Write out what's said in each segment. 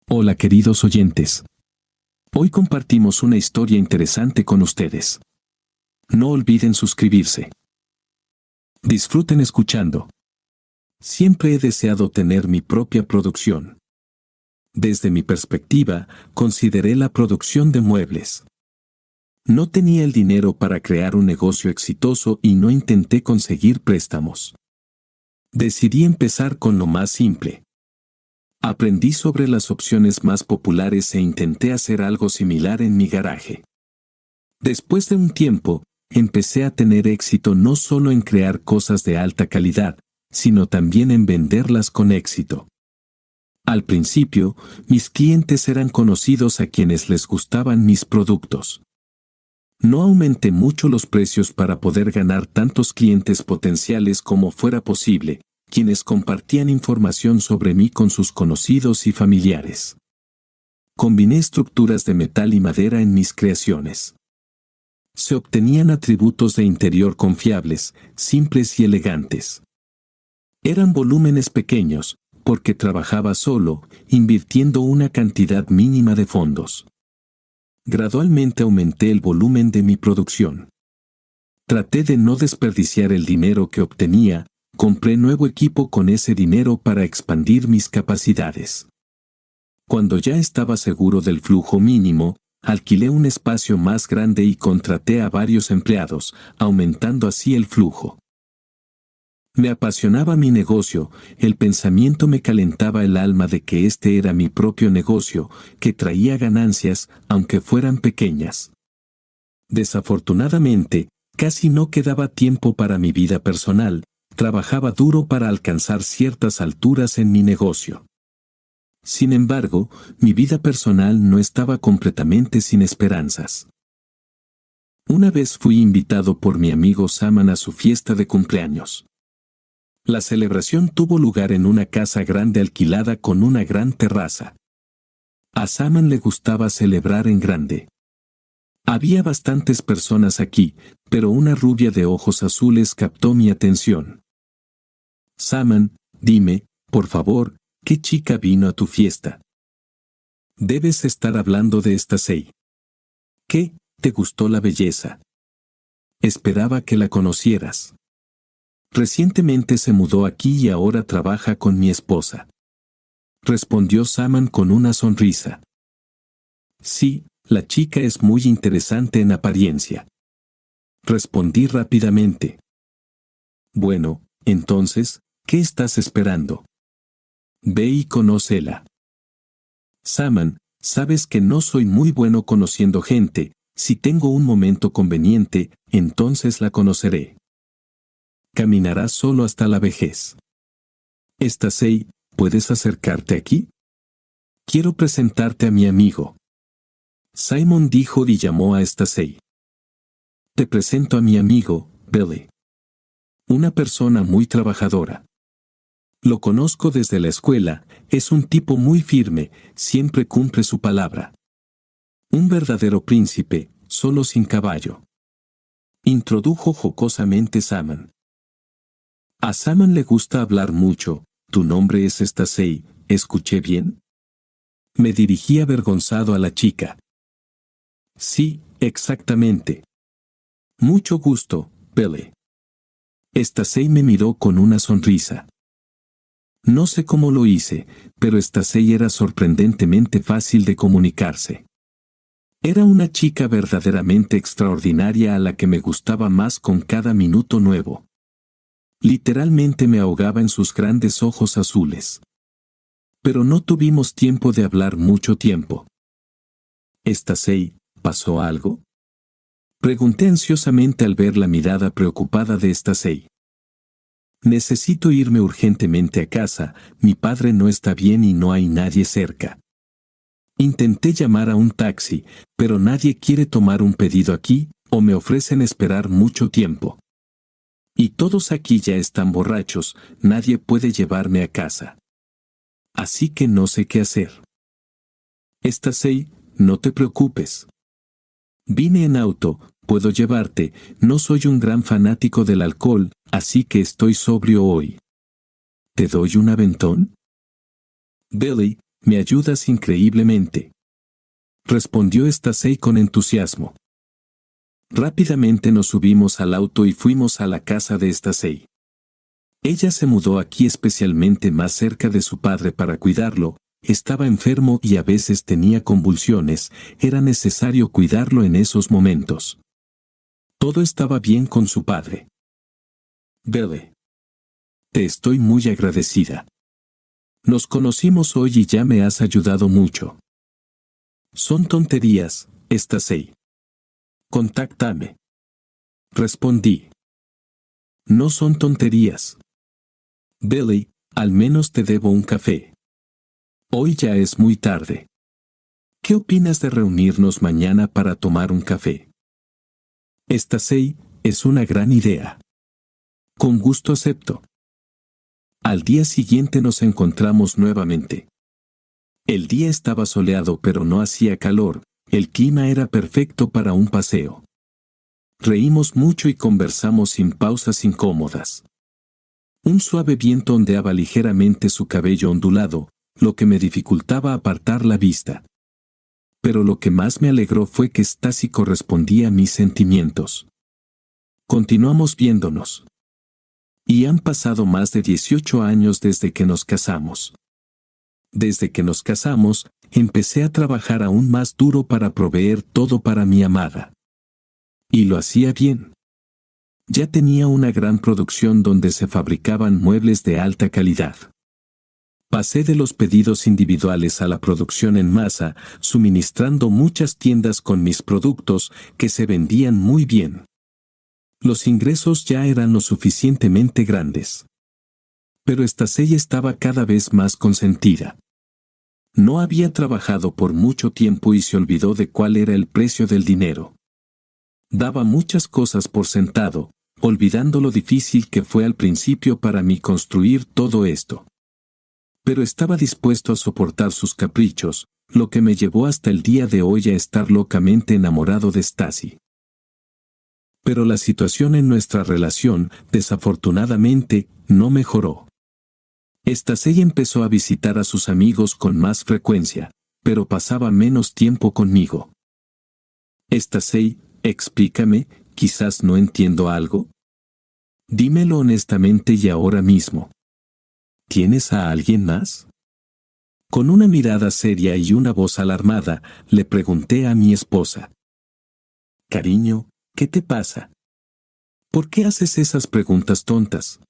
Hola queridos oyentes. Hoy compartimos una historia interesante con ustedes. No olviden suscribirse. Disfruten escuchando. Siempre he deseado tener mi propia producción. Desde mi perspectiva, consideré la producción de muebles. No tenía el dinero para crear un negocio exitoso y no intenté conseguir préstamos. Decidí empezar con lo más simple. Aprendí sobre las opciones más populares e intenté hacer algo similar en mi garaje. Después de un tiempo, empecé a tener éxito no solo en crear cosas de alta calidad, sino también en venderlas con éxito. Al principio, mis clientes eran conocidos a quienes les gustaban mis productos. No aumenté mucho los precios para poder ganar tantos clientes potenciales como fuera posible, quienes compartían información sobre mí con sus conocidos y familiares. Combiné estructuras de metal y madera en mis creaciones. Se obtenían atributos de interior confiables, simples y elegantes. Eran volúmenes pequeños, porque trabajaba solo, invirtiendo una cantidad mínima de fondos. Gradualmente aumenté el volumen de mi producción. Traté de no desperdiciar el dinero que obtenía. Compré nuevo equipo con ese dinero para expandir mis capacidades. Cuando ya estaba seguro del flujo mínimo, alquilé un espacio más grande y contraté a varios empleados, aumentando así el flujo. Me apasionaba mi negocio, el pensamiento me calentaba el alma de que este era mi propio negocio, que traía ganancias, aunque fueran pequeñas. Desafortunadamente, casi no quedaba tiempo para mi vida personal. Trabajaba duro para alcanzar ciertas alturas en mi negocio. Sin embargo, mi vida personal no estaba completamente sin esperanzas. Una vez fui invitado por mi amigo Saman a su fiesta de cumpleaños. La celebración tuvo lugar en una casa grande alquilada con una gran terraza. A Saman le gustaba celebrar en grande. Había bastantes personas aquí, pero una rubia de ojos azules captó mi atención. Saman, dime, por favor, ¿qué chica vino a tu fiesta? Debes estar hablando de esta Sei. ¿Qué? ¿Te gustó la belleza? Esperaba que la conocieras. Recientemente se mudó aquí y ahora trabaja con mi esposa. Respondió Saman con una sonrisa. Sí, la chica es muy interesante en apariencia. Respondí rápidamente. Bueno, entonces, ¿qué estás esperando? Ve y conócela. Saman, sabes que no soy muy bueno conociendo gente, si tengo un momento conveniente, entonces la conoceré. Caminarás solo hasta la vejez. Sei, ¿puedes acercarte aquí? Quiero presentarte a mi amigo. Simon dijo y llamó a Sei. Te presento a mi amigo, Billy. Una persona muy trabajadora. Lo conozco desde la escuela, es un tipo muy firme, siempre cumple su palabra. Un verdadero príncipe, solo sin caballo. Introdujo jocosamente Saman. A Saman le gusta hablar mucho. ¿Tu nombre es Sei? ¿Escuché bien? Me dirigí avergonzado a la chica. Sí, exactamente. Mucho gusto, Billy. Sei me miró con una sonrisa. No sé cómo lo hice, pero Sei era sorprendentemente fácil de comunicarse. Era una chica verdaderamente extraordinaria a la que me gustaba más con cada minuto nuevo. Literalmente me ahogaba en sus grandes ojos azules. Pero no tuvimos tiempo de hablar mucho tiempo. Sei, ¿pasó algo? Pregunté ansiosamente al ver la mirada preocupada de Sei. Necesito irme urgentemente a casa, mi padre no está bien y no hay nadie cerca. Intenté llamar a un taxi, pero nadie quiere tomar un pedido aquí, o me ofrecen esperar mucho tiempo. Y todos aquí ya están borrachos, nadie puede llevarme a casa. Así que no sé qué hacer. Sei, no te preocupes. Vine en auto, puedo llevarte, no soy un gran fanático del alcohol, así que estoy sobrio hoy. ¿Te doy un aventón? Billy, Me ayudas increíblemente, respondió Stacy con entusiasmo. Rápidamente nos subimos al auto y fuimos a la casa de Stacy. Ella se mudó aquí especialmente más cerca de su padre para cuidarlo. Estaba enfermo y a veces tenía convulsiones. Era necesario cuidarlo en esos momentos. Todo estaba bien con su padre. Billy. Te estoy muy agradecida. Nos conocimos hoy y ya me has ayudado mucho. Son tonterías, Stacy. Contáctame. Respondí. No son tonterías. Billy, al menos te debo un café. Hoy ya es muy tarde. ¿Qué opinas de reunirnos mañana para tomar un café? Stacy, es una gran idea. Con gusto acepto. Al día siguiente nos encontramos nuevamente. El día estaba soleado pero no hacía calor, el clima era perfecto para un paseo. Reímos mucho y conversamos sin pausas incómodas. Un suave viento ondeaba ligeramente su cabello ondulado, lo que me dificultaba apartar la vista. Pero lo que más me alegró fue que Stacy correspondía a mis sentimientos. Continuamos viéndonos. Y han pasado más de 18 años desde que nos casamos. Desde que nos casamos, empecé a trabajar aún más duro para proveer todo para mi amada. Y lo hacía bien. Ya tenía una gran producción donde se fabricaban muebles de alta calidad. Pasé de los pedidos individuales a la producción en masa, suministrando muchas tiendas con mis productos que se vendían muy bien. Los ingresos ya eran lo suficientemente grandes. Pero Stacy estaba cada vez más consentida. No había trabajado por mucho tiempo y se olvidó de cuál era el precio del dinero. Daba muchas cosas por sentado, olvidando lo difícil que fue al principio para mí construir todo esto. Pero estaba dispuesto a soportar sus caprichos, lo que me llevó hasta el día de hoy a estar locamente enamorado de Stacy. Pero la situación en nuestra relación, desafortunadamente, no mejoró. Stacy empezó a visitar a sus amigos con más frecuencia, pero pasaba menos tiempo conmigo. Stacy, explícame, quizás no entiendo algo. Dímelo honestamente y ahora mismo. ¿Tienes a alguien más? Con una mirada seria y una voz alarmada, le pregunté a mi esposa. Cariño, ¿qué te pasa? ¿Por qué haces esas preguntas tontas?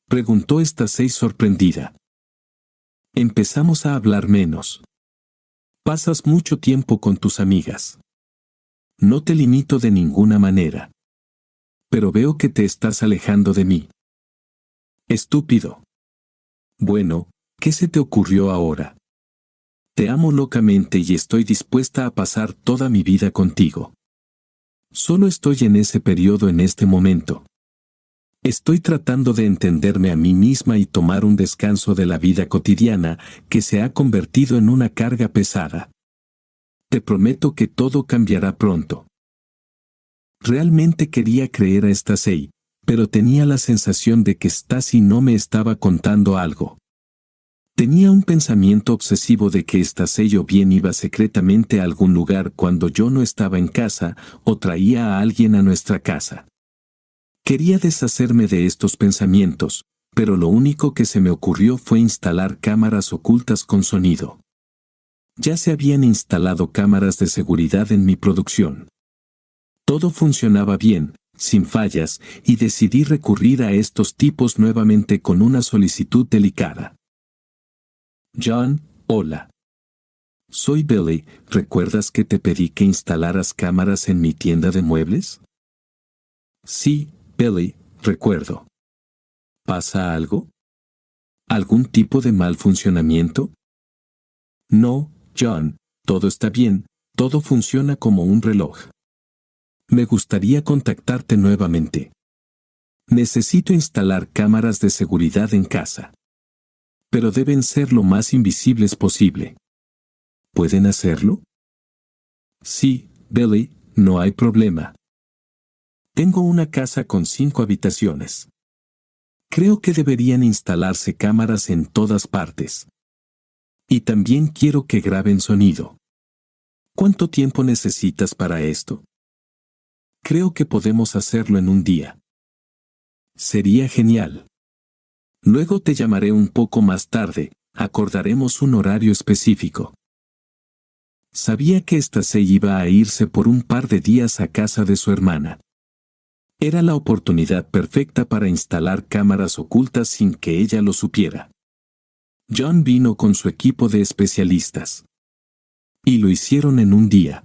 Preguntó Stacy sorprendida. Empezamos a hablar menos. Pasas mucho tiempo con tus amigas. No te limito de ninguna manera. Pero veo que te estás alejando de mí. Estúpido. Bueno, ¿qué se te ocurrió ahora? Te amo locamente y estoy dispuesta a pasar toda mi vida contigo. Solo estoy en ese periodo en este momento. Estoy tratando de entenderme a mí misma y tomar un descanso de la vida cotidiana que se ha convertido en una carga pesada. Te prometo que todo cambiará pronto. Realmente quería creer a Stacy, pero tenía la sensación de que Stacy no me estaba contando algo. Tenía un pensamiento obsesivo de que Stacy o bien iba secretamente a algún lugar cuando yo no estaba en casa o traía a alguien a nuestra casa. Quería deshacerme de estos pensamientos, pero lo único que se me ocurrió fue instalar cámaras ocultas con sonido. Ya se habían instalado cámaras de seguridad en mi producción. Todo funcionaba bien, sin fallas, y decidí recurrir a estos tipos nuevamente con una solicitud delicada. John, hola. Soy Billy, ¿recuerdas que te pedí que instalaras cámaras en mi tienda de muebles? Sí, Billy, recuerdo. ¿Pasa algo? ¿Algún tipo de mal funcionamiento? No, John, todo está bien, todo funciona como un reloj. Me gustaría contactarte nuevamente. Necesito instalar cámaras de seguridad en casa. Pero deben ser lo más invisibles posible. ¿Pueden hacerlo? Sí, Billy, no hay problema. Tengo una casa con 5 habitaciones. Creo que deberían instalarse cámaras en todas partes. Y también quiero que graben sonido. ¿Cuánto tiempo necesitas para esto? Creo que podemos hacerlo en un día. Sería genial. Luego te llamaré un poco más tarde, acordaremos un horario específico. Sabía que esta se iba a irse por un par de días a casa de su hermana. Era la oportunidad perfecta para instalar cámaras ocultas sin que ella lo supiera. John vino con su equipo de especialistas. Y lo hicieron en un día.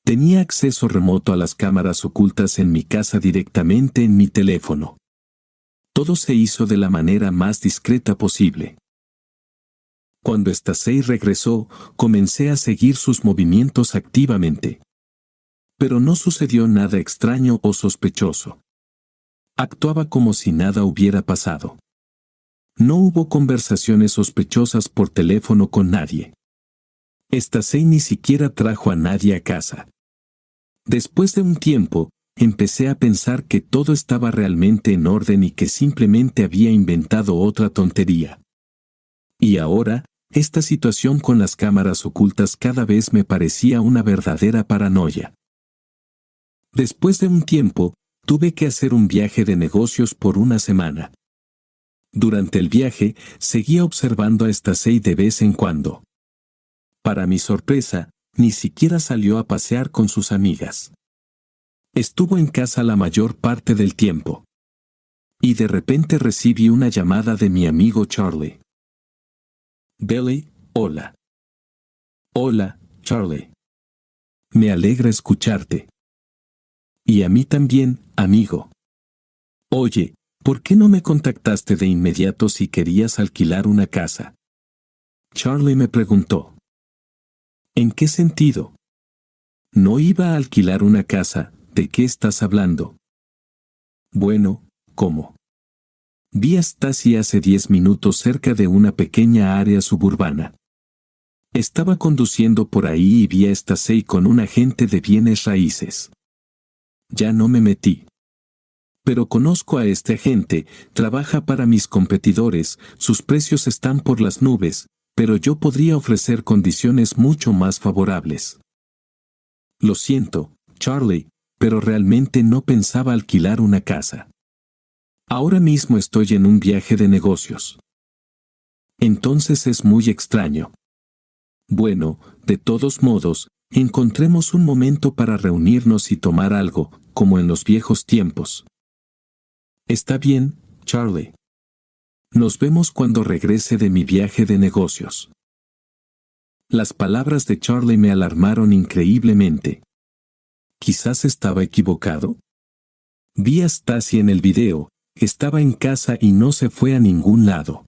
Tenía acceso remoto a las cámaras ocultas en mi casa directamente en mi teléfono. Todo se hizo de la manera más discreta posible. Cuando Estasei regresó, comencé a seguir sus movimientos activamente. Pero no sucedió nada extraño o sospechoso. Actuaba como si nada hubiera pasado. No hubo conversaciones sospechosas por teléfono con nadie. Estasei ni siquiera trajo a nadie a casa. Después de un tiempo, empecé a pensar que todo estaba realmente en orden y que simplemente había inventado otra tontería. Y ahora, esta situación con las cámaras ocultas cada vez me parecía una verdadera paranoia. Después de un tiempo, tuve que hacer un viaje de negocios por una semana. Durante el viaje, seguía observando a Estasei de vez en cuando. Para mi sorpresa, ni siquiera salió a pasear con sus amigas. Estuvo en casa la mayor parte del tiempo. Y de repente recibí una llamada de mi amigo Charlie. Billy, hola. Hola, Charlie. Me alegra escucharte. Y a mí también, amigo. Oye, ¿por qué no me contactaste de inmediato si querías alquilar una casa? Charlie me preguntó. ¿En qué sentido? No iba a alquilar una casa, ¿de qué estás hablando? Bueno, ¿cómo? Vi a Stacy hace 10 minutos cerca de una pequeña área suburbana. Estaba conduciendo por ahí y vi a Stacy con un agente de bienes raíces. Ya no me metí. Pero conozco a este agente, trabaja para mis competidores, sus precios están por las nubes, pero yo podría ofrecer condiciones mucho más favorables. Lo siento, Charlie, pero realmente no pensaba alquilar una casa. Ahora mismo estoy en un viaje de negocios. Entonces es muy extraño. Bueno, de todos modos, encontremos un momento para reunirnos y tomar algo, como en los viejos tiempos. Está bien, Charlie. Nos vemos cuando regrese de mi viaje de negocios. Las palabras de Charlie me alarmaron increíblemente. ¿Quizás estaba equivocado? Vi a Stacy en el video. Estaba en casa y no se fue a ningún lado.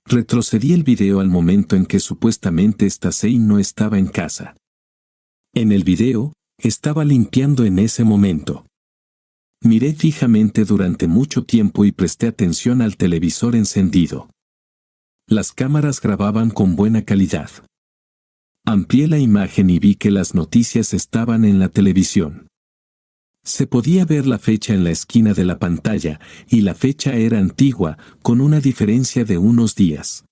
Retrocedí el video al momento en que supuestamente Stacy no estaba en casa. En el video, estaba limpiando en ese momento. Miré fijamente durante mucho tiempo y presté atención al televisor encendido. Las cámaras grababan con buena calidad. Amplié la imagen y vi que las noticias estaban en la televisión. Se podía ver la fecha en la esquina de la pantalla, y la fecha era antigua, con una diferencia de unos días.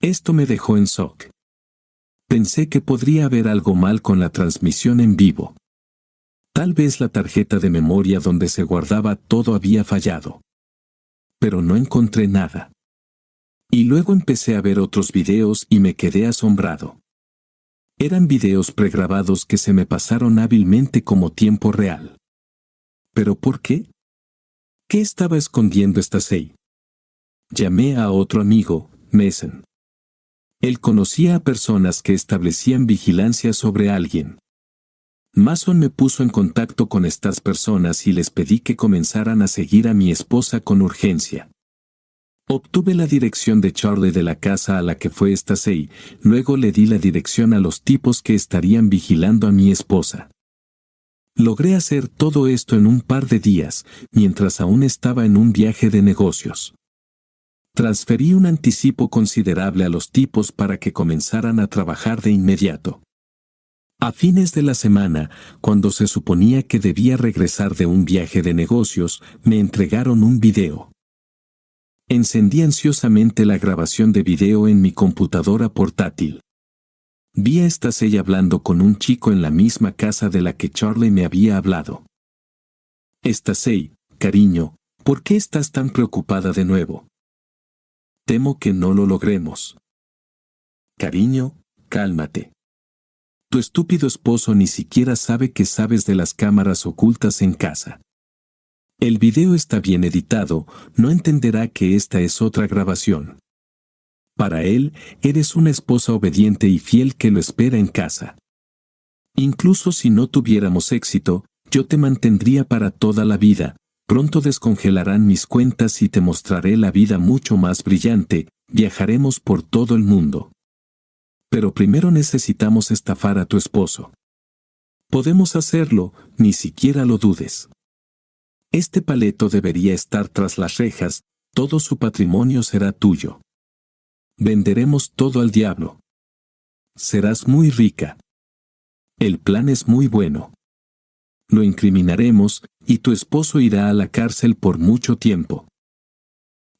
Esto me dejó en shock. Pensé que podría haber algo mal con la transmisión en vivo. Tal vez la tarjeta de memoria donde se guardaba todo había fallado. Pero no encontré nada. Y luego empecé a ver otros videos y me quedé asombrado. Eran videos pregrabados que se me pasaron hábilmente como tiempo real. ¿Pero por qué? ¿Qué estaba escondiendo Stacy? Llamé a otro amigo, Mason. Él conocía a personas que establecían vigilancia sobre alguien. Mason me puso en contacto con estas personas y les pedí que comenzaran a seguir a mi esposa con urgencia. Obtuve la dirección de Charlie de la casa a la que fue Stacy, luego le di la dirección a los tipos que estarían vigilando a mi esposa. Logré hacer todo esto en un par de días, mientras aún estaba en un viaje de negocios. Transferí un anticipo considerable a los tipos para que comenzaran a trabajar de inmediato. A fines de la semana, cuando se suponía que debía regresar de un viaje de negocios, me entregaron un video. Encendí ansiosamente la grabación de video en mi computadora portátil. Vi a Esposa hablando con un chico en la misma casa de la que Charlie me había hablado. Esposa, cariño, ¿por qué estás tan preocupada de nuevo? Temo que no lo logremos. Cariño, cálmate. Tu estúpido esposo ni siquiera sabe que sabes de las cámaras ocultas en casa. El video está bien editado, no entenderá que esta es otra grabación. Para él, eres una esposa obediente y fiel que lo espera en casa. Incluso si no tuviéramos éxito, yo te mantendría para toda la vida. Pronto descongelarán mis cuentas y te mostraré la vida mucho más brillante, viajaremos por todo el mundo. Pero primero necesitamos estafar a tu esposo. Podemos hacerlo, ni siquiera lo dudes. Este paleto debería estar tras las rejas, todo su patrimonio será tuyo. Venderemos todo al diablo. Serás muy rica. El plan es muy bueno. Lo incriminaremos, y tu esposo irá a la cárcel por mucho tiempo.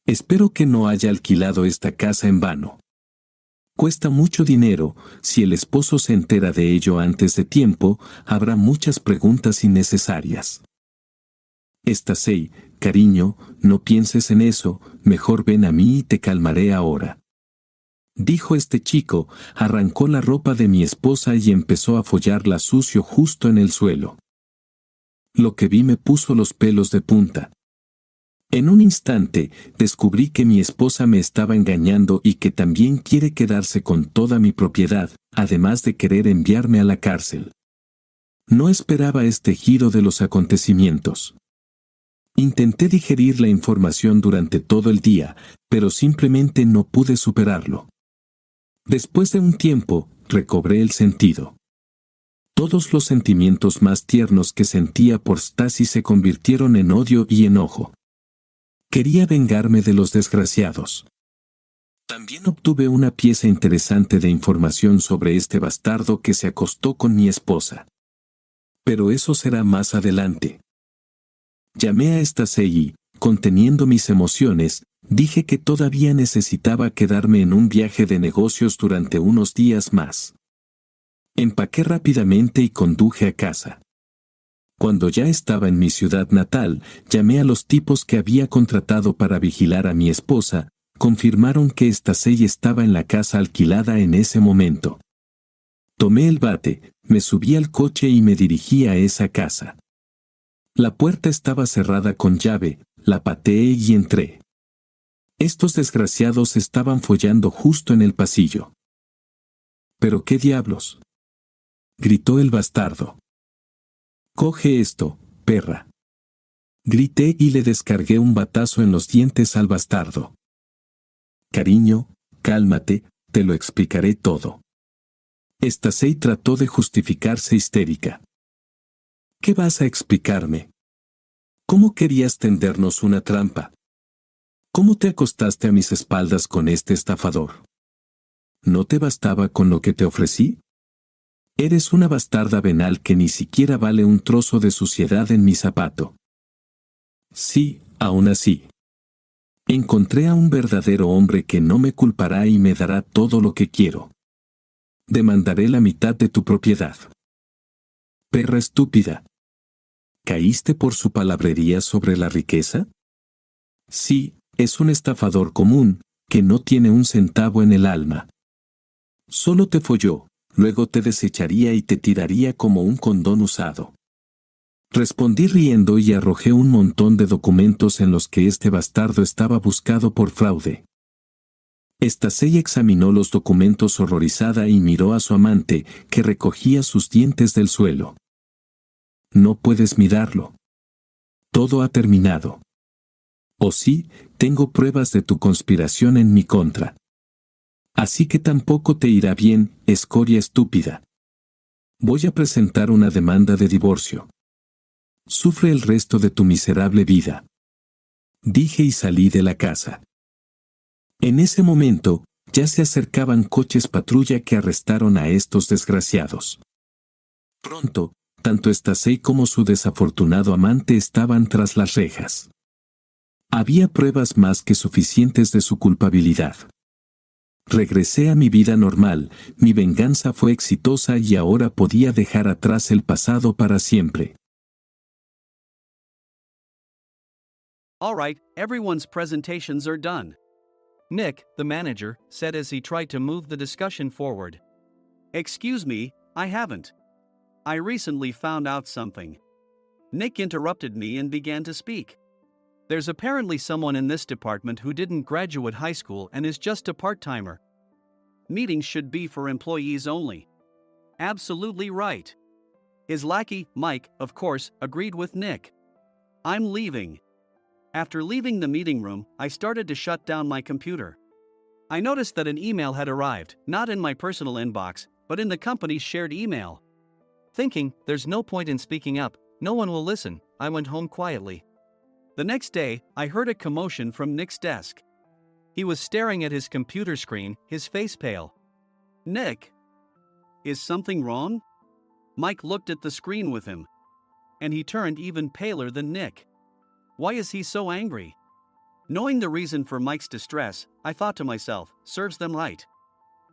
Espero que no haya alquilado esta casa en vano. Cuesta mucho dinero, si el esposo se entera de ello antes de tiempo, habrá muchas preguntas innecesarias. Esposa, cariño, no pienses en eso, mejor ven a mí y te calmaré ahora. Dijo este chico, arrancó la ropa de mi esposa y empezó a follarla sucio justo en el suelo. Lo que vi me puso los pelos de punta. En un instante, descubrí que mi esposa me estaba engañando y que también quiere quedarse con toda mi propiedad, además de querer enviarme a la cárcel. No esperaba este giro de los acontecimientos. Intenté digerir la información durante todo el día, pero simplemente no pude superarlo. Después de un tiempo, recobré el sentido. Todos los sentimientos más tiernos que sentía por Stasi se convirtieron en odio y enojo. Quería vengarme de los desgraciados. También obtuve una pieza interesante de información sobre este bastardo que se acostó con mi esposa. Pero eso será más adelante. Llamé a Esposa y, conteniendo mis emociones, dije que todavía necesitaba quedarme en un viaje de negocios durante unos días más. Empaqué rápidamente y conduje a casa. Cuando ya estaba en mi ciudad natal, llamé a los tipos que había contratado para vigilar a mi esposa, confirmaron que Esposa estaba en la casa alquilada en ese momento. Tomé el bate, me subí al coche y me dirigí a esa casa. La puerta estaba cerrada con llave, la pateé y entré. Estos desgraciados estaban follando justo en el pasillo. ¿Pero qué diablos? Gritó el bastardo. Coge esto, perra. Grité y le descargué un batazo en los dientes al bastardo. Cariño, cálmate, te lo explicaré todo. Esposa trató de justificarse histérica. ¿Qué vas a explicarme? ¿Cómo querías tendernos una trampa? ¿Cómo te acostaste a mis espaldas con este estafador? ¿No te bastaba con lo que te ofrecí? Eres una bastarda venal que ni siquiera vale un trozo de suciedad en mi zapato. Sí, aún así. Encontré a un verdadero hombre que no me culpará y me dará todo lo que quiero. Demandaré la mitad de tu propiedad. Perra estúpida. ¿Caíste por su palabrería sobre la riqueza? Sí, es un estafador común, que no tiene un centavo en el alma. Solo te folló, luego te desecharía y te tiraría como un condón usado. Respondí riendo y arrojé un montón de documentos en los que este bastardo estaba buscado por fraude. Esposa examinó los documentos horrorizada y miró a su amante, que recogía sus dientes del suelo. No puedes mirarlo. Todo ha terminado. O sí, tengo pruebas de tu conspiración en mi contra. Así que tampoco te irá bien, escoria estúpida. Voy a presentar una demanda de divorcio. Sufre el resto de tu miserable vida. Dije y salí de la casa. En ese momento, ya se acercaban coches patrulla que arrestaron a estos desgraciados. Pronto, tanto Esposa como su desafortunado amante estaban tras las rejas. Había pruebas más que suficientes de su culpabilidad. Regresé a mi vida normal, mi venganza fue exitosa y ahora podía dejar atrás el pasado para siempre. All right, everyone's presentations are done. Nick, the manager, said as he tried to move the discussion forward. Excuse me, I haven't. I recently found out something. Nick interrupted me and began to speak. There's apparently someone in this department who didn't graduate high school and is just a part-timer. Meetings should be for employees only. Absolutely right. His lackey, Mike, of course, agreed with Nick. I'm leaving. After leaving the meeting room, I started to shut down my computer. I noticed that an email had arrived, not in my personal inbox, but in the company's shared email. Thinking, there's no point in speaking up, no one will listen, I went home quietly. The next day, I heard a commotion from Nick's desk. He was staring at his computer screen, his face pale. Nick! Is something wrong? Mike looked at the screen with him. And he turned even paler than Nick. Why is he so angry? Knowing the reason for Mike's distress, I thought to myself, serves them right.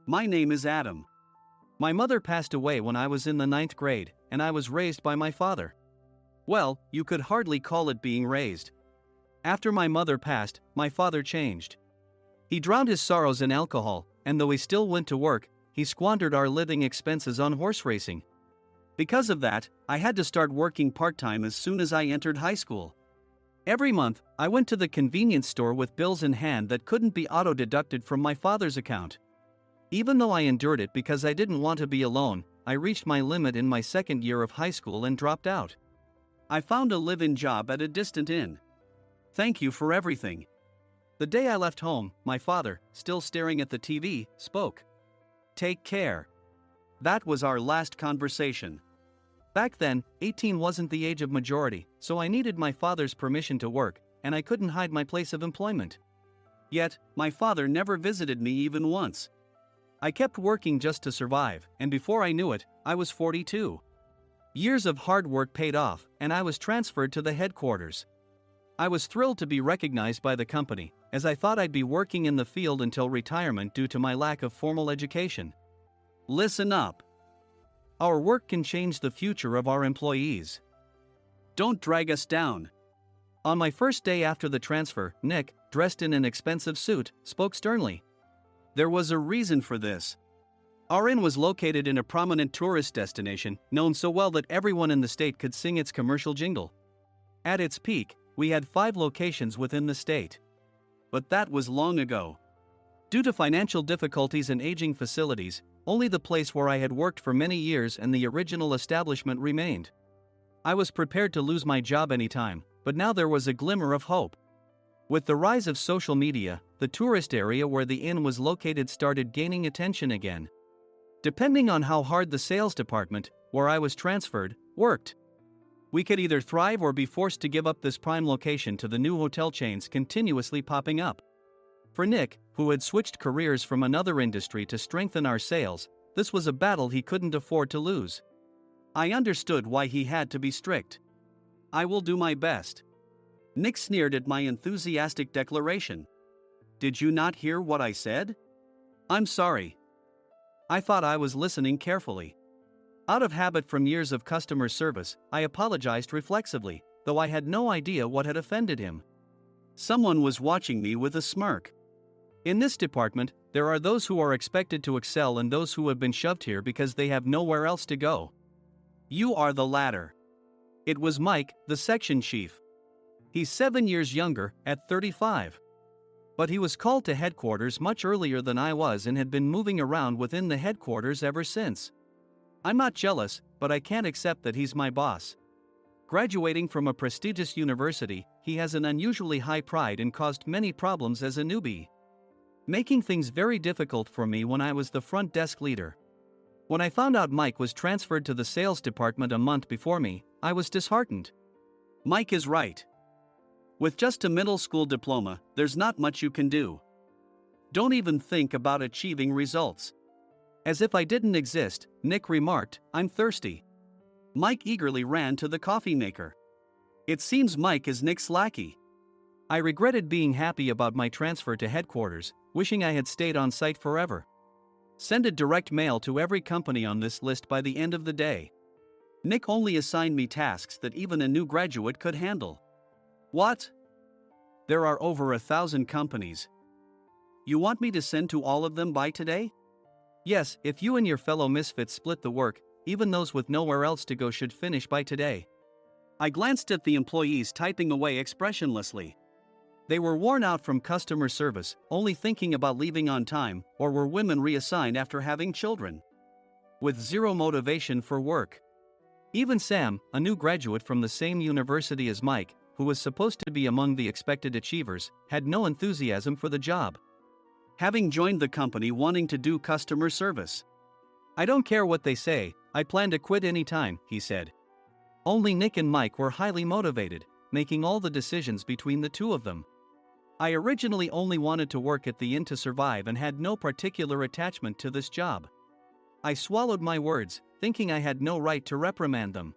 My name is Adam. My mother passed away when I was in the 9th grade, and I was raised by my father. Well, you could hardly call it being raised. After my mother passed, my father changed. He drowned his sorrows in alcohol, and though he still went to work, he squandered our living expenses on horse racing. Because of that, I had to start working part-time as soon as I entered high school. Every month, I went to the convenience store with bills in hand that couldn't be auto-deducted from my father's account. Even though I endured it because I didn't want to be alone, I reached my limit in my second year of high school and dropped out. I found a live-in job at a distant inn. Thank you for everything. The day I left home, my father, still staring at the TV, spoke. Take care. That was our last conversation. Back then, 18 wasn't the age of majority, so I needed my father's permission to work, and I couldn't hide my place of employment. Yet, my father never visited me even once. I kept working just to survive, and before I knew it, I was 42. Years of hard work paid off, and I was transferred to the headquarters. I was thrilled to be recognized by the company, as I thought I'd be working in the field until retirement due to my lack of formal education. Listen up. Our work can change the future of our employees. Don't drag us down. On my first day after the transfer, Nick, dressed in an expensive suit, spoke sternly. There was a reason for this. Our inn was located in a prominent tourist destination, known so well that everyone in the state could sing its commercial jingle. At its peak, we had 5 locations within the state. But that was long ago. Due to financial difficulties and aging facilities, only the place where I had worked for many years and the original establishment remained. I was prepared to lose my job anytime, but now there was a glimmer of hope. With the rise of social media, the tourist area where the inn was located started gaining attention again. Depending on how hard the sales department, where I was transferred, worked, we could either thrive or be forced to give up this prime location to the new hotel chains continuously popping up. For Nick, who had switched careers from another industry to strengthen our sales, this was a battle he couldn't afford to lose. I understood why he had to be strict. I will do my best. Nick sneered at my enthusiastic declaration. Did you not hear what I said? I'm sorry. I thought I was listening carefully. Out of habit from years of customer service, I apologized reflexively, though I had no idea what had offended him. Someone was watching me with a smirk. In this department, there are those who are expected to excel and those who have been shoved here because they have nowhere else to go. You are the latter. It was Mike, the section chief. He's 7 years younger, at 35. But he was called to headquarters much earlier than I was and had been moving around within the headquarters ever since. I'm not jealous, but I can't accept that he's my boss. Graduating from a prestigious university, he has an unusually high pride and caused many problems as a newbie, making things very difficult for me when I was the front desk leader. When I found out Mike was transferred to the sales department a month before me, I was disheartened. Mike is right. With just a middle school diploma, there's not much you can do. Don't even think about achieving results. As if I didn't exist, Nick remarked, I'm thirsty. Mike eagerly ran to the coffee maker. It seems Mike is Nick's lackey. I regretted being happy about my transfer to headquarters, wishing I had stayed on site forever. Send a direct mail to every company on this list by the end of the day. Nick only assigned me tasks that even a new graduate could handle. What? There are over 1,000 companies. You want me to send to all of them by today? Yes, if you and your fellow misfits split the work, even those with nowhere else to go should finish by today. I glanced at the employees typing away expressionlessly. They were worn out from customer service, only thinking about leaving on time, or were women reassigned after having children. With zero motivation for work. Even Sam, a new graduate from the same university as Mike, who was supposed to be among the expected achievers, had no enthusiasm for the job. Having joined the company wanting to do customer service. I don't care what they say, I plan to quit anytime, he said. Only Nick and Mike were highly motivated, making all the decisions between the two of them. I originally only wanted to work at the inn to survive and had no particular attachment to this job. I swallowed my words, thinking I had no right to reprimand them.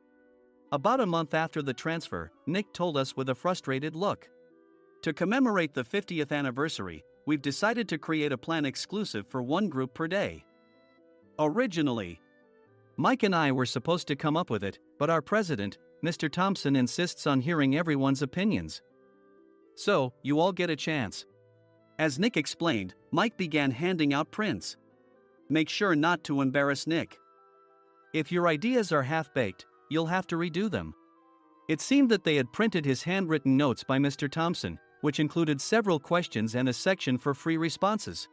About a month after the transfer, Nick told us with a frustrated look. To commemorate the 50th anniversary, we've decided to create a plan exclusive for one group per day. Originally, Mike and I were supposed to come up with it, but our president, Mr. Thompson, insists on hearing everyone's opinions. So, you all get a chance. As Nick explained, Mike began handing out prints. Make sure not to embarrass Nick. If your ideas are half-baked, you'll have to redo them. It seemed that they had printed his handwritten notes by Mr. Thompson, which included several questions and a section for free responses.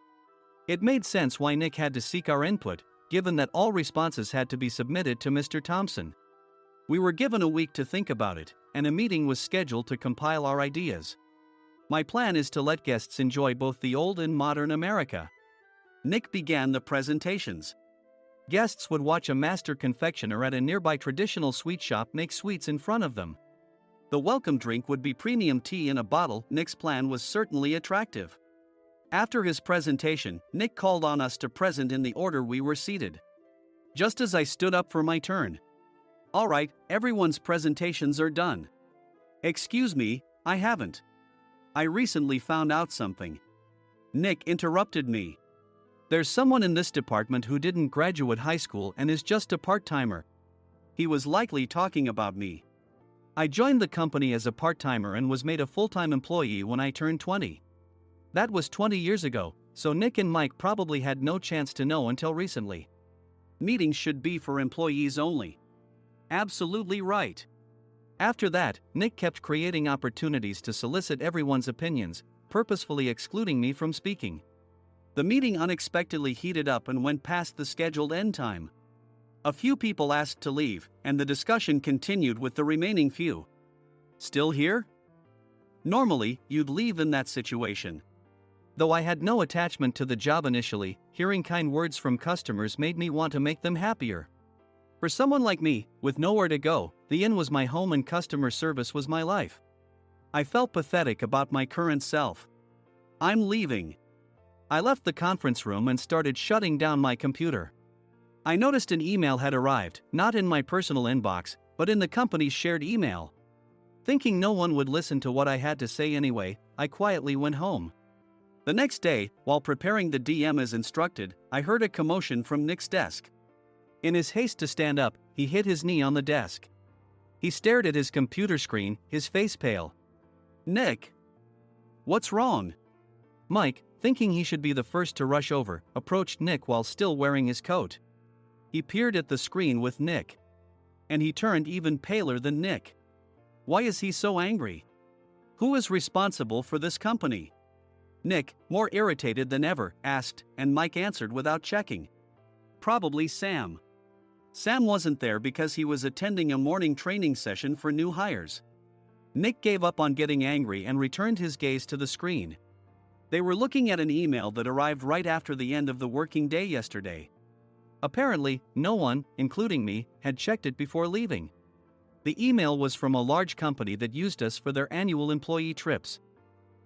It made sense why Nick had to seek our input, given that all responses had to be submitted to Mr. Thompson. We were given a week to think about it, and a meeting was scheduled to compile our ideas. My plan is to let guests enjoy both the old and modern America. Nick began the presentations. Guests would watch a master confectioner at a nearby traditional sweet shop make sweets in front of them. The welcome drink would be premium tea in a bottle. Nick's plan was certainly attractive. After his presentation, Nick called on us to present in the order we were seated. Just as I stood up for my turn. All right, everyone's presentations are done. Excuse me, I haven't. I recently found out something. Nick interrupted me. There's someone in this department who didn't graduate high school and is just a part-timer. He was likely talking about me. I joined the company as a part-timer and was made a full-time employee when I turned 20. That was 20 years ago, so Nick and Mike probably had no chance to know until recently. Meetings should be for employees only. Absolutely right. After that, Nick kept creating opportunities to solicit everyone's opinions, purposefully excluding me from speaking. The meeting unexpectedly heated up and went past the scheduled end time. A few people asked to leave, and the discussion continued with the remaining few. Still here? Normally, you'd leave in that situation. Though I had no attachment to the job initially, hearing kind words from customers made me want to make them happier. For someone like me, with nowhere to go, the inn was my home and customer service was my life. I felt pathetic about my current self. I'm leaving. I left the conference room and started shutting down my computer. I noticed an email had arrived, not in my personal inbox, but in the company's shared email. Thinking no one would listen to what I had to say anyway, I quietly went home. The next day, while preparing the DM as instructed, I heard a commotion from Nick's desk. In his haste to stand up, he hit his knee on the desk. He stared at his computer screen, his face pale. Nick! What's wrong? Mike, thinking he should be the first to rush over, approached Nick while still wearing his coat. He peered at the screen with Nick. And he turned even paler than Nick. Why is he so angry? Who is responsible for this company? Nick, more irritated than ever, asked, and Mike answered without checking. Probably Sam. Sam wasn't there because he was attending a morning training session for new hires. Nick gave up on getting angry and returned his gaze to the screen. They were looking at an email that arrived right after the end of the working day yesterday. Apparently, no one, including me, had checked it before leaving. The email was from a large company that used us for their annual employee trips.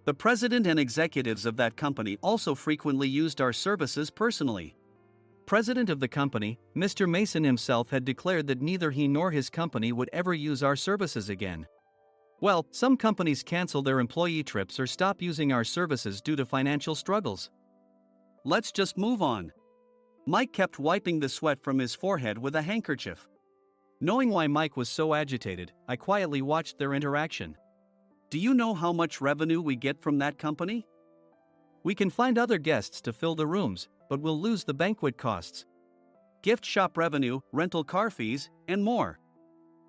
The president and executives of that company also frequently used our services personally. President of the company, Mr. Mason himself, had declared that neither he nor his company would ever use our services again. Well, some companies cancel their employee trips or stop using our services due to financial struggles. Let's just move on. Mike kept wiping the sweat from his forehead with a handkerchief. Knowing why Mike was so agitated, I quietly watched their interaction. Do you know how much revenue we get from that company? We can find other guests to fill the rooms, but we'll lose the banquet costs, gift shop revenue, rental car fees, and more.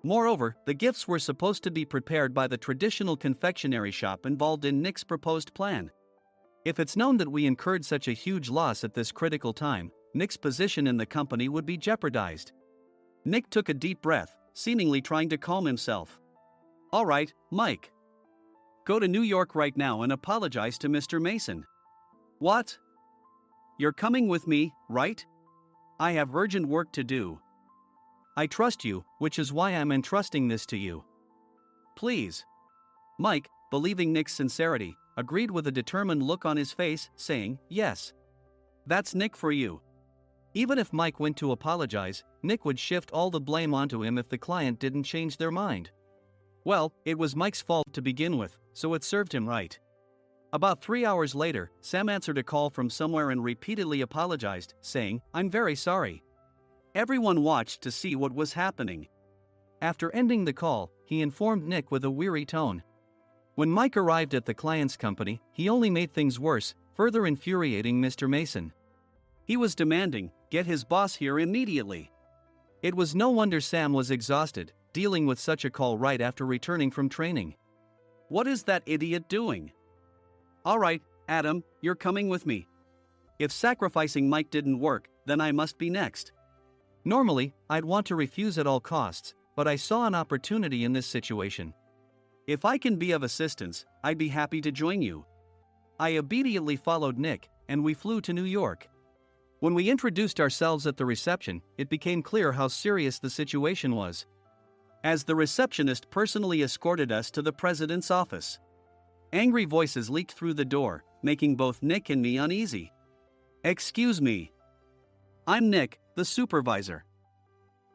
Moreover, the gifts were supposed to be prepared by the traditional confectionery shop involved in Nick's proposed plan. If it's known that we incurred such a huge loss at this critical time, Nick's position in the company would be jeopardized. Nick took a deep breath, seemingly trying to calm himself. All right, Mike. Go to New York right now and apologize to Mr. Mason. What? You're coming with me, right? I have urgent work to do. I trust you, which is why I'm entrusting this to you. Please. Mike, believing Nick's sincerity, agreed with a determined look on his face, saying, yes. That's Nick for you. Even if Mike went to apologize, Nick would shift all the blame onto him if the client didn't change their mind. Well, it was Mike's fault to begin with, so it served him right. About 3 hours later, Sam answered a call from somewhere and repeatedly apologized, saying, I'm very sorry. Everyone watched to see what was happening. After ending the call, he informed Nick with a weary tone. When Mike arrived at the client's company, he only made things worse, further infuriating Mr. Mason. He was demanding, get his boss here immediately. It was no wonder Sam was exhausted, dealing with such a call right after returning from training. What is that idiot doing? All right, Adam, you're coming with me. If sacrificing Mike didn't work, then I must be next. Normally, I'd want to refuse at all costs, but I saw an opportunity in this situation. If I can be of assistance, I'd be happy to join you. I obediently followed Nick, and we flew to New York. When we introduced ourselves at the reception, it became clear how serious the situation was, as the receptionist personally escorted us to the president's office. Angry voices leaked through the door, making both Nick and me uneasy. Excuse me. I'm Nick, the supervisor.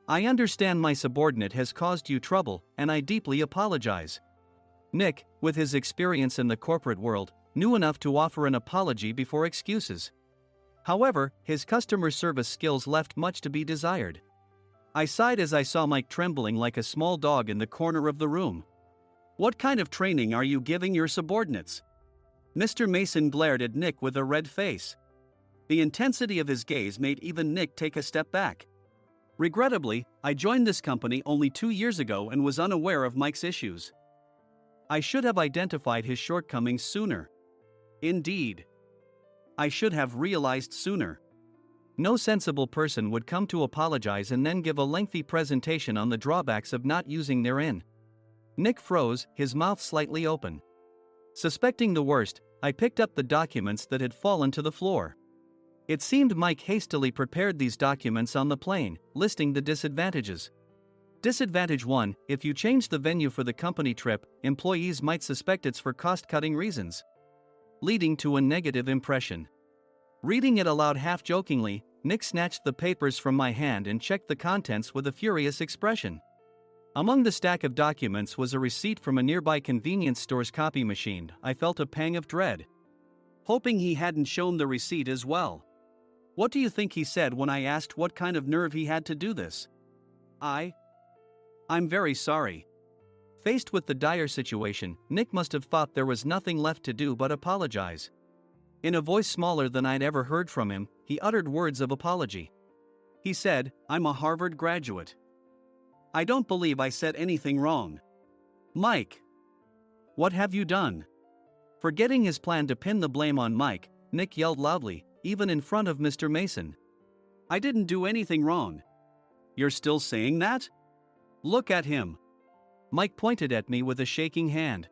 I understand my subordinate has caused you trouble, and I deeply apologize. Nick, with his experience in the corporate world, knew enough to offer an apology before excuses. However, his customer service skills left much to be desired. I sighed as I saw Mike trembling like a small dog in the corner of the room. What kind of training are you giving your subordinates? Mr. Mason glared at Nick with a red face. The intensity of his gaze made even Nick take a step back. Regrettably, I joined this company only 2 years ago and was unaware of Mike's issues. I should have identified his shortcomings sooner. Indeed. I should have realized sooner. No sensible person would come to apologize and then give a lengthy presentation on the drawbacks of not using their in. Nick froze, his mouth slightly open. Suspecting the worst, I picked up the documents that had fallen to the floor. It seemed Mike hastily prepared these documents on the plane, listing the disadvantages. Disadvantage 1: if you change the venue for the company trip, employees might suspect it's for cost-cutting reasons, leading to a negative impression. Reading it aloud half-jokingly, Nick snatched the papers from my hand and checked the contents with a furious expression. Among the stack of documents was a receipt from a nearby convenience store's copy machine. I felt a pang of dread, hoping he hadn't shown the receipt as well. What do you think he said when I asked what kind of nerve he had to do this? I'm very sorry. Faced with the dire situation, Nick must have thought there was nothing left to do but apologize. In a voice smaller than I'd ever heard from him, he uttered words of apology. He said, I'm a Harvard graduate. I don't believe I said anything wrong. Mike, what have you done? Forgetting his plan to pin the blame on Mike, Nick yelled loudly, even in front of Mr. Mason. I didn't do anything wrong. You're still saying that? Look at him. Mike pointed at me with a shaking hand.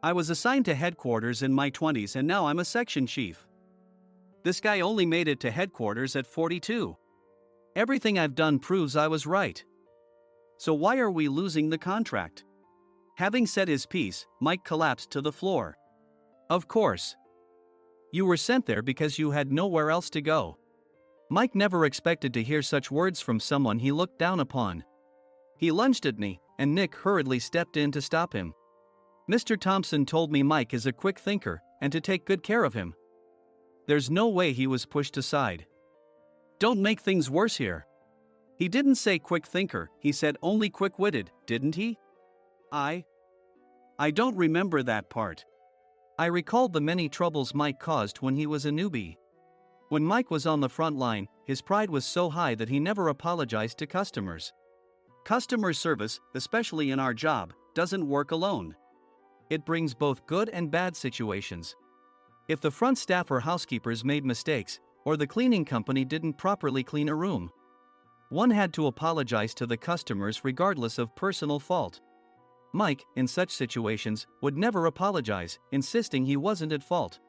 I was assigned to headquarters in my 20s and now I'm a section chief. This guy only made it to headquarters at 42. Everything I've done proves I was right. So why are we losing the contract? Having said his piece, Mike collapsed to the floor. Of course. You were sent there because you had nowhere else to go. Mike never expected to hear such words from someone he looked down upon. He lunged at me, and Nick hurriedly stepped in to stop him. Mr. Thompson told me Mike is a quick thinker and to take good care of him. There's no way he was pushed aside. Don't make things worse here. He didn't say quick thinker, he said only quick-witted, didn't he? I don't remember that part. I recalled the many troubles Mike caused when he was a newbie. When Mike was on the front line, his pride was so high that he never apologized to customers. Customer service, especially in our job, doesn't work alone. It brings both good and bad situations. If the front staff or housekeepers made mistakes, or the cleaning company didn't properly clean a room, one had to apologize to the customers regardless of personal fault. Mike, in such situations, would never apologize, insisting he wasn't at fault.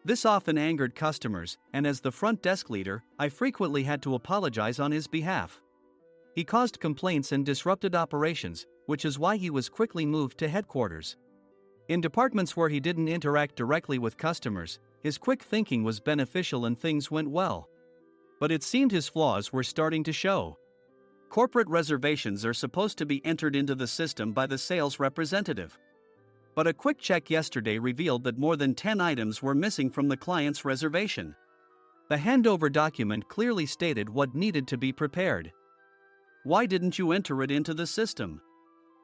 This often angered customers, and as the front desk leader, I frequently had to apologize on his behalf. He caused complaints and disrupted operations, which is why he was quickly moved to headquarters. In departments where he didn't interact directly with customers, his quick thinking was beneficial and things went well. But it seemed his flaws were starting to show. Corporate reservations are supposed to be entered into the system by the sales representative. But a quick check yesterday revealed that more than 10 items were missing from the client's reservation. The handover document clearly stated what needed to be prepared. Why didn't you enter it into the system?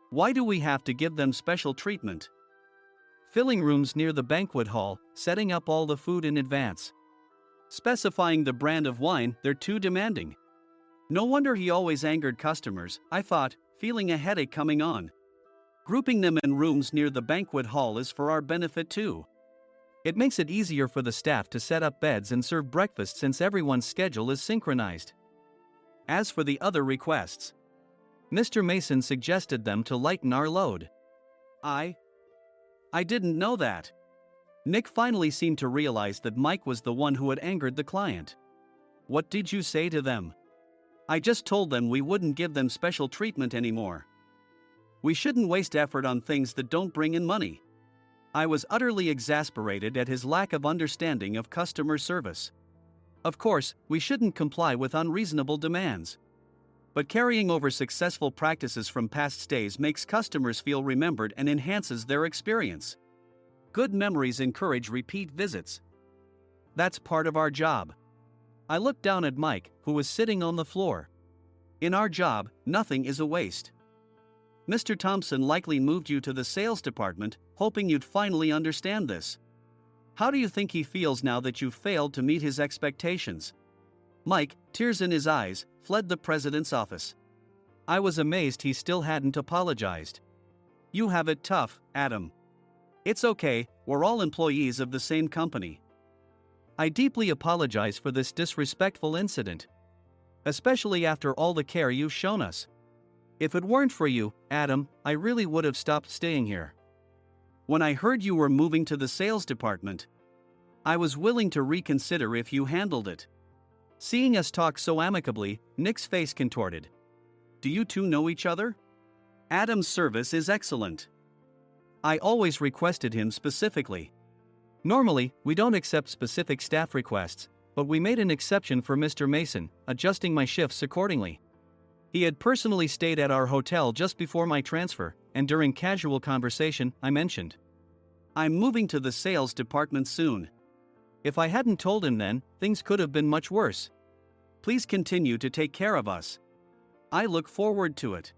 Why do we have to give them special treatment? Filling rooms near the banquet hall, setting up all the food in advance. Specifying the brand of wine, they're too demanding. No wonder he always angered customers, I thought, feeling a headache coming on. Grouping them in rooms near the banquet hall is for our benefit too. It makes it easier for the staff to set up beds and serve breakfast since everyone's schedule is synchronized. As for the other requests, Mr. Mason suggested them to lighten our load. I didn't know that. Nick finally seemed to realize that Mike was the one who had angered the client. What did you say to them? I just told them we wouldn't give them special treatment anymore. We shouldn't waste effort on things that don't bring in money. I was utterly exasperated at his lack of understanding of customer service. Of course, we shouldn't comply with unreasonable demands. But carrying over successful practices from past stays makes customers feel remembered and enhances their experience. Good memories encourage repeat visits. That's part of our job. I looked down at Mike, who was sitting on the floor. In our job, nothing is a waste. Mr. Thompson likely moved you to the sales department, hoping you'd finally understand this. How do you think he feels now that you've failed to meet his expectations? Mike, tears in his eyes, fled the president's office. I was amazed he still hadn't apologized. You have it tough, Adam. It's okay, we're all employees of the same company. I deeply apologize for this disrespectful incident. Especially after all the care you've shown us. If it weren't for you, Adam, I really would have stopped staying here. When I heard you were moving to the sales department, I was willing to reconsider if you handled it. Seeing us talk so amicably, Nick's face contorted. Do you two know each other? Adam's service is excellent. I always requested him specifically. Normally, we don't accept specific staff requests, but we made an exception for Mr. Mason, adjusting my shifts accordingly. He had personally stayed at our hotel just before my transfer, and during casual conversation, I mentioned, I'm moving to the sales department soon. If I hadn't told him then, things could have been much worse. Please continue to take care of us. I look forward to it.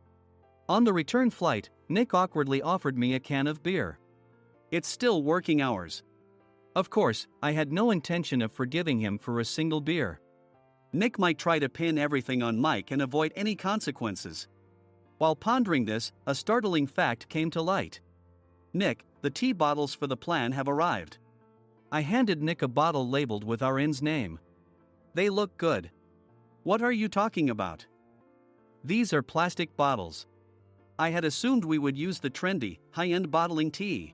On the return flight, Nick awkwardly offered me a can of beer. It's still working hours. Of course, I had no intention of forgiving him for a single beer. Nick might try to pin everything on Mike and avoid any consequences. While pondering this, a startling fact came to light. Nick, the tea bottles for the plan have arrived. I handed Nick a bottle labeled with our inn's name. They look good. What are you talking about? These are plastic bottles. I had assumed we would use the trendy, high-end bottling tea.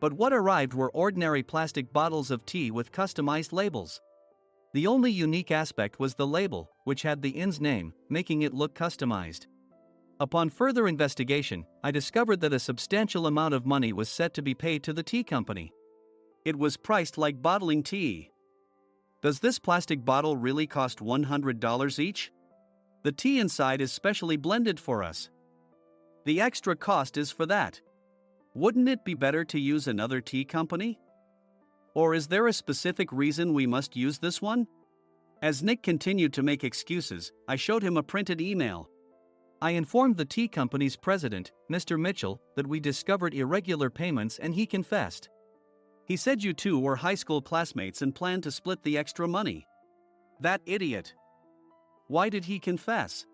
But what arrived were ordinary plastic bottles of tea with customized labels. The only unique aspect was the label, which had the inn's name, making it look customized. Upon further investigation, I discovered that a substantial amount of money was set to be paid to the tea company. It was priced like bottling tea. Does this plastic bottle really cost $100 each? The tea inside is specially blended for us. The extra cost is for that. Wouldn't it be better to use another tea company? Or is there a specific reason we must use this one? As Nick continued to make excuses, I showed him a printed email. I informed the tea company's president, Mr. Mitchell, that we discovered irregular payments and he confessed. He said you two were high school classmates and planned to split the extra money. That idiot. Why did he confess?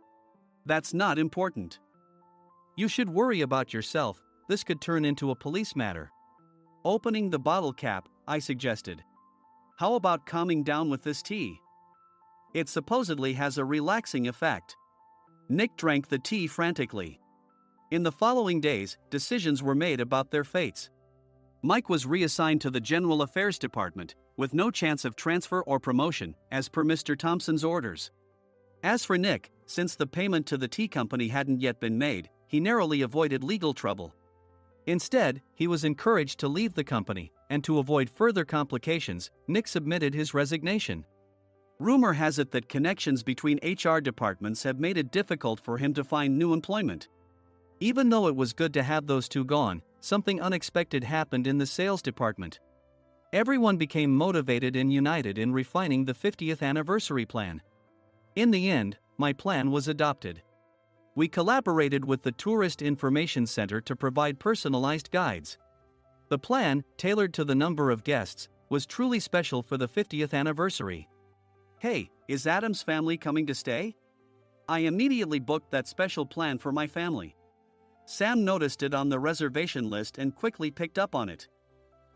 That's not important. You should worry about yourself, this could turn into a police matter. Opening the bottle cap, I suggested. How about calming down with this tea? It supposedly has a relaxing effect. Nick drank the tea frantically. In the following days, decisions were made about their fates. Mike was reassigned to the General Affairs Department, with no chance of transfer or promotion, as per Mr. Thompson's orders. As for Nick, since the payment to the tea company hadn't yet been made, he narrowly avoided legal trouble. Instead, he was encouraged to leave the company, and to avoid further complications, Nick submitted his resignation. Rumor has it that connections between HR departments have made it difficult for him to find new employment. Even though it was good to have those two gone, something unexpected happened in the sales department. Everyone became motivated and united in refining the 50th anniversary plan. In the end, my plan was adopted. We collaborated with the Tourist Information Center to provide personalized guides. The plan, tailored to the number of guests, was truly special for the 50th anniversary. Hey, is Adam's family coming to stay? I immediately booked that special plan for my family. Sam noticed it on the reservation list and quickly picked up on it.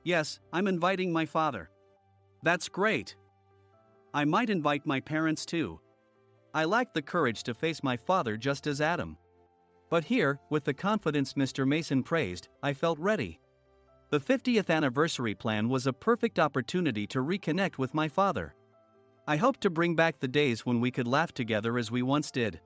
Yes, I'm inviting my father. That's great. I might invite my parents too. I lacked the courage to face my father just as Adam. But here, with the confidence Mr. Mason praised, I felt ready. The 50th anniversary plan was a perfect opportunity to reconnect with my father. I hoped to bring back the days when we could laugh together as we once did.